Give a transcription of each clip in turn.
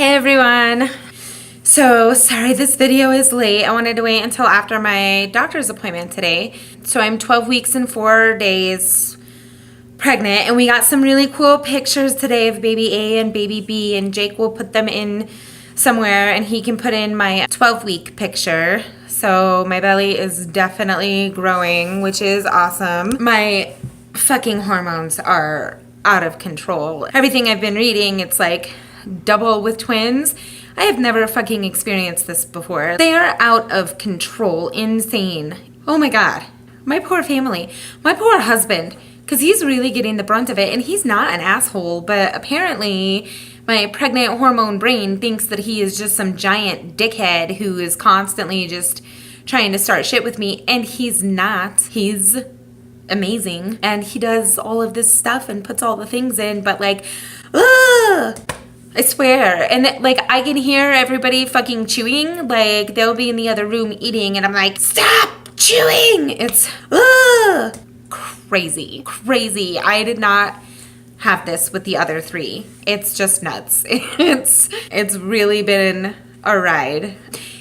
Hey everyone. So sorry this video is late. I wanted to wait until after my doctor's appointment today. So I'm 12 weeks and 4 days pregnant, and we got some really cool pictures today of baby A and baby B, and Jake will put them in somewhere and he can put in my 12-week picture. So my belly is definitely growing, which is awesome. My fucking hormones are out of control. Everything I've been reading, it's like double with twins. I have never fucking experienced this before. They are out of control, insane. Oh my god. My poor family. My poor husband, because he's really getting the brunt of it, and he's not an asshole, but apparently my pregnant hormone brain thinks that he is just some giant dickhead who is constantly just trying to start shit with me, and he's not. He's amazing, and he does all of this stuff and puts all the things in, but like, ugh! I swear. And like, I can hear everybody fucking chewing. Like, they'll be in the other room eating and I'm like, stop chewing. It's crazy. Crazy. I did not have this with the other three. It's just nuts. It's really been a ride.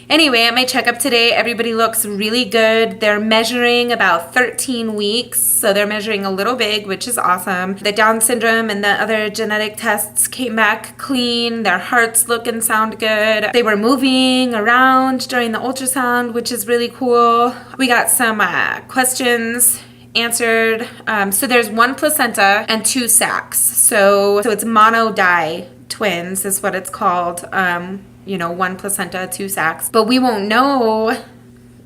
Anyway, at my checkup today, everybody looks really good. They're measuring about 13 weeks, so they're measuring a little big, which is awesome. The Down syndrome and the other genetic tests came back clean. Their hearts look and sound good. They were moving around during the ultrasound, which is really cool. We got some questions answered. So there's one placenta and 2 sacs. So it's mono-di twins is what it's called. You know, 1 placenta, 2 sacs. But we won't know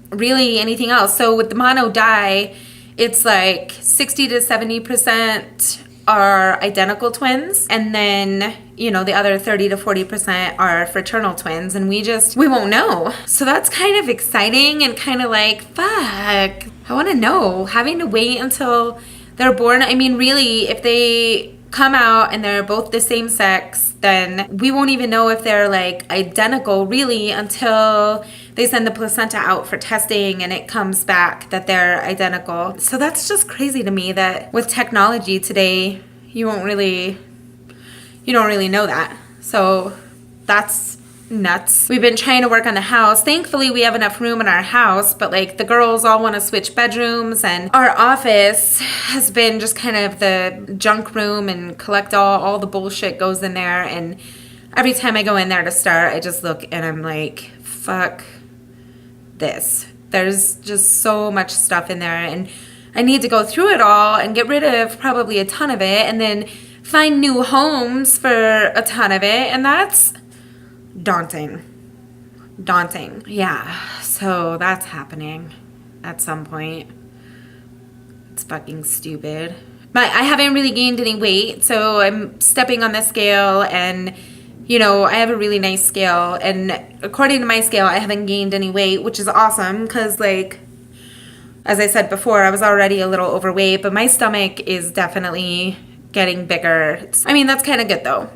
really anything else. So with the mono-di, it's like 60 to 70% are identical twins. And then, you know, the other 30 to 40% are fraternal twins. And we won't know. So that's kind of exciting and kind of like, fuck, I want to know. Having to wait until they're born. I mean, really, if they come out and they're both the same sex, then we won't even know if they're like identical really until they send the placenta out for testing and it comes back that they're identical. So that's just crazy to me that with technology today, you don't really know that. So that's nuts. We've been trying to work on the house. Thankfully, we have enough room in our house, but like the girls all want to switch bedrooms, and our office has been just kind of the junk room and collect all the bullshit goes in there. And every time I go in there to start, I just look and I'm like, fuck this. There's just so much stuff in there, and I need to go through it all and get rid of probably a ton of it and then find new homes for a ton of it, and that's daunting. Yeah, so that's happening at some point. It's fucking stupid. But I haven't really gained any weight, so I'm stepping on the scale, and you know, I have a really nice scale, and according to my scale, I haven't gained any weight, which is awesome because, like, as I said before, I was already a little overweight, but my stomach is definitely getting bigger. I mean, that's kind of good though.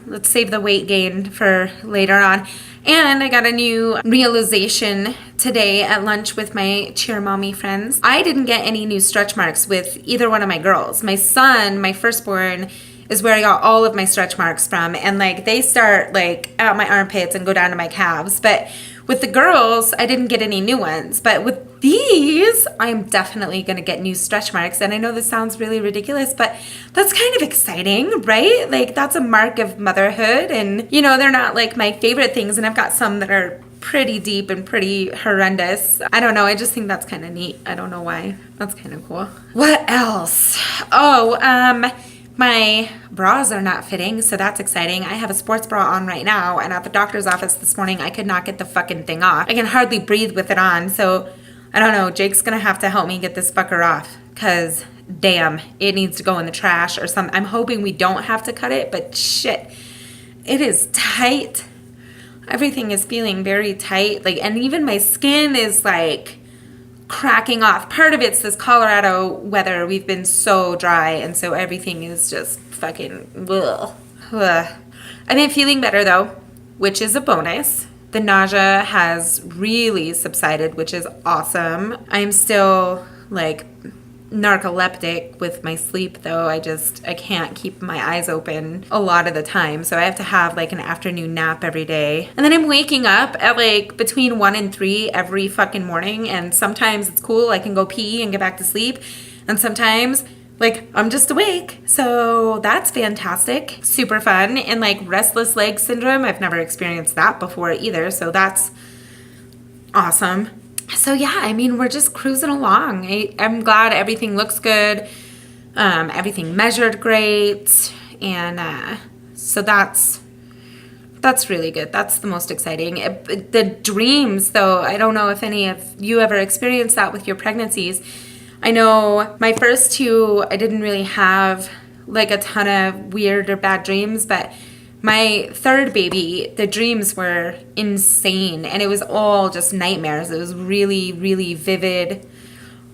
Let's save the weight gain for later on. And I got a new realization today at lunch with my cheer mommy friends. I didn't get any new stretch marks with either one of my girls. My son, my firstborn, is where I got all of my stretch marks from, and like they start like at my armpits and go down to my calves. But with the girls, I didn't get any new ones. But with these, I'm definitely going to get new stretch marks. And I know this sounds really ridiculous, but that's kind of exciting, right? Like, that's a mark of motherhood. And, you know, they're not like my favorite things. And I've got some that are pretty deep and pretty horrendous. I don't know. I just think that's kind of neat. I don't know why. That's kind of cool. What else? Oh, my bras are not fitting, so that's exciting. I have a sports bra on right now, and at the doctor's office this morning, I could not get the fucking thing off. I can hardly breathe with it on, so I don't know. Jake's gonna have to help me get this fucker off, because damn, it needs to go in the trash or something. I'm hoping we don't have to cut it, but shit, it is tight. Everything is feeling very tight, like, and even my skin is like cracking off. Part of it's this Colorado weather. We've been so dry, and so everything is just fucking ugh. I've been feeling better though, which is a bonus. The nausea has really subsided, which is awesome. I'm still like narcoleptic with my sleep though. I can't keep my eyes open a lot of the time. So I have to have like an afternoon nap every day. And then I'm waking up at like between 1 and 3 every fucking morning. And sometimes it's cool. I can go pee and get back to sleep. And sometimes like I'm just awake. So that's fantastic. Super fun. And like restless leg syndrome, I've never experienced that before either. So that's awesome. So yeah, I mean, we're just cruising along. I'm glad everything looks good. Everything measured great. And so that's really good. That's the most exciting. The dreams, though, I don't know if any of you ever experienced that with your pregnancies. I know my first 2, I didn't really have like a ton of weird or bad dreams, but my 3rd baby, the dreams were insane, and it was all just nightmares. It was really, really vivid,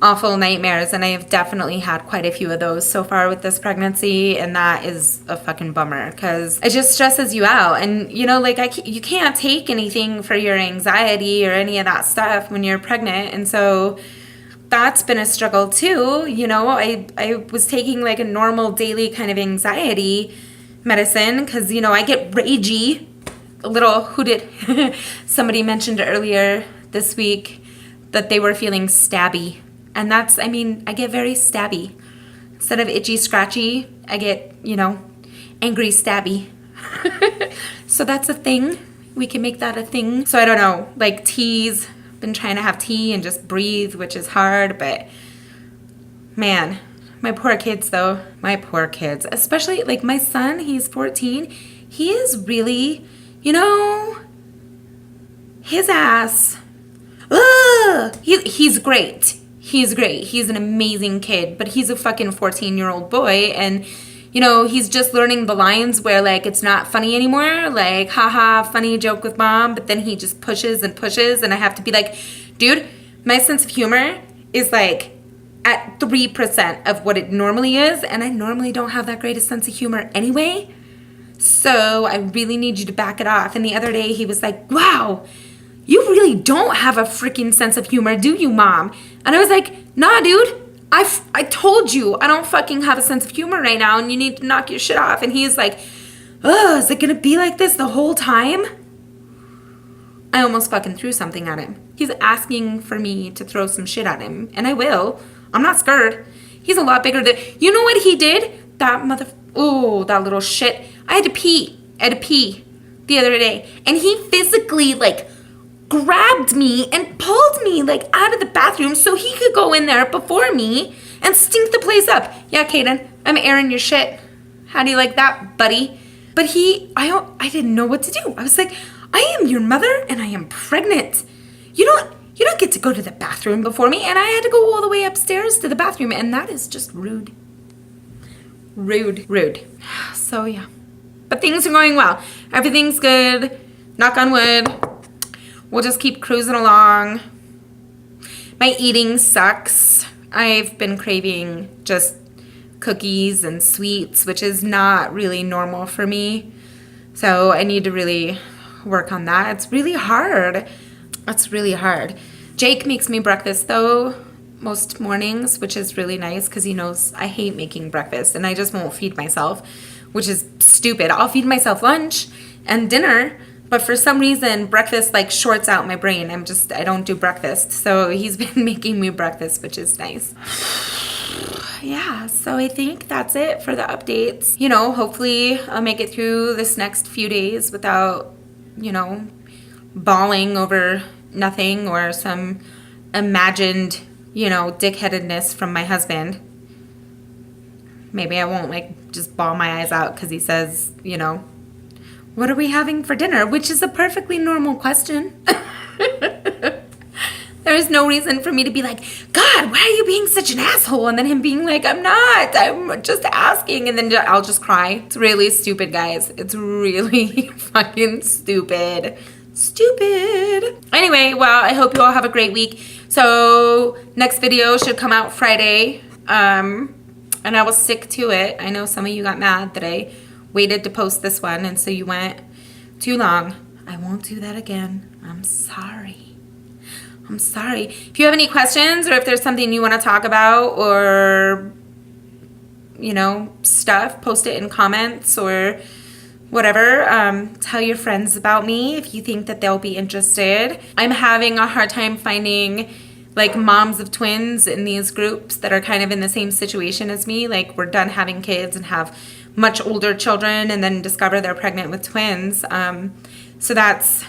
awful nightmares, and I have definitely had quite a few of those so far with this pregnancy, and that is a fucking bummer because it just stresses you out. And, you know, like you can't take anything for your anxiety or any of that stuff when you're pregnant, and so that's been a struggle too. You know, I was taking like a normal daily kind of anxiety medicine because, you know, I get ragey, a little hooted. Somebody mentioned earlier this week that they were feeling stabby, and that's, I mean, I get very stabby. Instead of itchy scratchy, I get, you know, angry stabby. So that's a thing. We can make that a thing. So I don't know, like teas, been trying to have tea and just breathe, which is hard, but man, my poor kids though. My poor kids. Especially like my son, he's 14. He is really, you know, his ass. Ugh! He's great. He's great. He's an amazing kid, but he's a fucking 14-year-old boy, and you know, he's just learning the lines where like it's not funny anymore. Like, haha, funny joke with mom, but then he just pushes and pushes, and I have to be like, dude, my sense of humor is like at 3% of what it normally is, and I normally don't have that greatest sense of humor anyway, so I really need you to back it off. And the other day he was like, wow, you really don't have a freaking sense of humor, do you, mom? And I was like, nah, dude, I told you I don't fucking have a sense of humor right now, and you need to knock your shit off. And he's like, oh, is it gonna be like this the whole time? I almost fucking threw something at him. He's asking for me to throw some shit at him, and I will. I'm not scared. He's a lot bigger than... You know what he did? That that little shit. I had to pee the other day. And he physically, like, grabbed me and pulled me, like, out of the bathroom so he could go in there before me and stink the place up. Yeah, Kaden, I'm airing your shit. How do you like that, buddy? But I didn't know what to do. I was like, I am your mother and I am pregnant. You don't get to go to the bathroom before me, and I had to go all the way upstairs to the bathroom, and that is just rude. Rude. So yeah. But things are going well. Everything's good. Knock on wood. We'll just keep cruising along. My eating sucks. I've been craving just cookies and sweets, which is not really normal for me. So I need to really work on that. It's really hard. Jake makes me breakfast though most mornings, which is really nice because he knows I hate making breakfast and I just won't feed myself, which is stupid. I'll feed myself lunch and dinner, but for some reason breakfast like shorts out my brain. I don't do breakfast. So he's been making me breakfast, which is nice. Yeah, so I think that's it for the updates. You know, hopefully I'll make it through this next few days without, you know, bawling over nothing or some imagined, you know, dickheadedness from my husband. Maybe I won't like just bawl my eyes out because he says, you know, what are we having for dinner? Which is a perfectly normal question. There is no reason for me to be like, God, why are you being such an asshole? And then him being like, I'm not. I'm just asking. And then I'll just cry. It's really stupid, guys. It's really fucking stupid. Anyway, well, I hope you all have a great week. So next video should come out Friday. And I will stick to it. I know some of you got mad that I waited to post this one, and so you went too long. I won't do that again. I'm sorry. I'm sorry. If you have any questions or if there's something you want to talk about or, you know, stuff, post it in comments or whatever. Tell your friends about me if you think that they'll be interested. I'm having a hard time finding like moms of twins in these groups that are kind of in the same situation as me. Like we're done having kids and have much older children and then discover they're pregnant with twins. So that's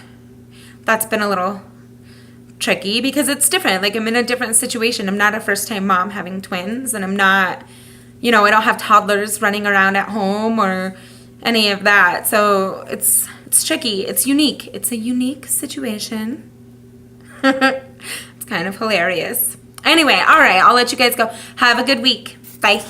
been a little tricky because it's different. Like I'm in a different situation. I'm not a first-time mom having twins, and I'm not, you know, I don't have toddlers running around at home or any of that. So it's tricky. It's unique. It's a unique situation. It's kind of hilarious. Anyway, all right, I'll let you guys go. Have a good week. Bye.